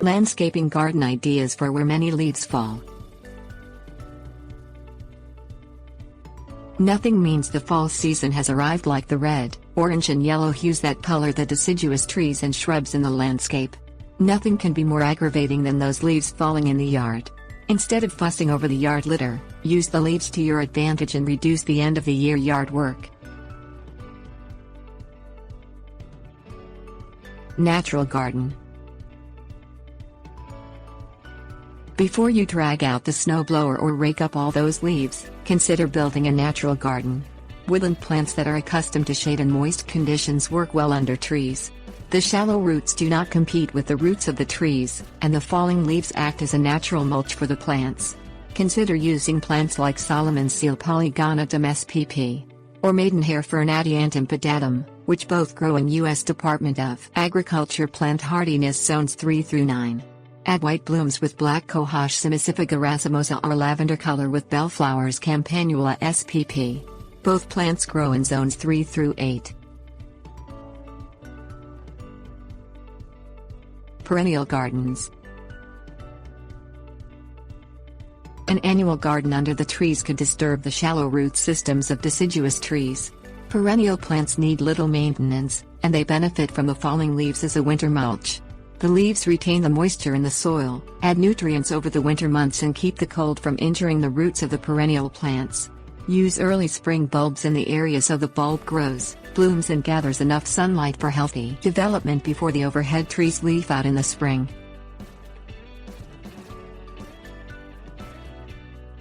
Landscaping garden ideas for where many leaves fall. Nothing means the fall season has arrived like the red, orange and yellow hues that color the deciduous trees and shrubs in the landscape. Nothing can be more aggravating than those leaves falling in the yard. Instead of fussing over the yard litter, use the leaves to your advantage and reduce the end-of-the-year yard work. Natural garden. Before you drag out the snowblower or rake up all those leaves, consider building a natural garden. Woodland plants that are accustomed to shade and moist conditions work well under trees. The shallow roots do not compete with the roots of the trees, and the falling leaves act as a natural mulch for the plants. Consider using plants like Solomon's seal Polygonum spp. Or maidenhair fern Adiantum pedatum, which both grow in U.S. Department of Agriculture plant hardiness zones 3 through 9. Add white blooms with black cohosh Simicifiga racemosa or lavender color with bellflowers Campanula spp. Both plants grow in zones 3 through 8. Perennial gardens. An annual garden under the trees could disturb the shallow root systems of deciduous trees. Perennial plants need little maintenance, and they benefit from the falling leaves as a winter mulch. The leaves retain the moisture in the soil, add nutrients over the winter months and keep the cold from injuring the roots of the perennial plants. Use early spring bulbs in the area so the bulb grows, blooms and gathers enough sunlight for healthy development before the overhead trees leaf out in the spring.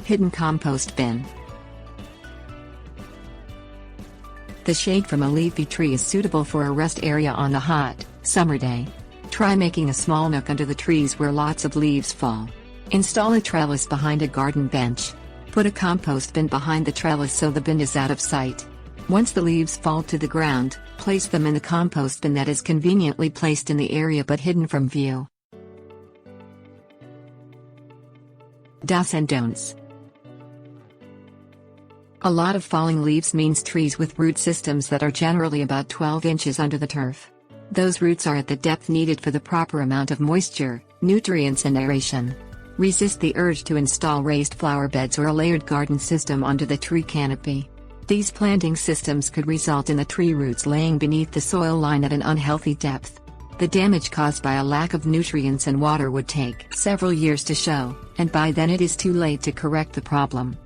Hidden compost bin. The shade from a leafy tree is suitable for a rest area on a hot, summer day. Try making a small nook under the trees where lots of leaves fall. Install a trellis behind a garden bench. Put a compost bin behind the trellis so the bin is out of sight. Once the leaves fall to the ground, place them in the compost bin that is conveniently placed in the area but hidden from view. Do's and don'ts. A lot of falling leaves means trees with root systems that are generally about 12 inches under the turf. Those roots are at the depth needed for the proper amount of moisture, nutrients and aeration. Resist the urge to install raised flower beds or a layered garden system onto the tree canopy. These planting systems could result in the tree roots laying beneath the soil line at an unhealthy depth. The damage caused by a lack of nutrients and water would take several years to show, and by then it is too late to correct the problem.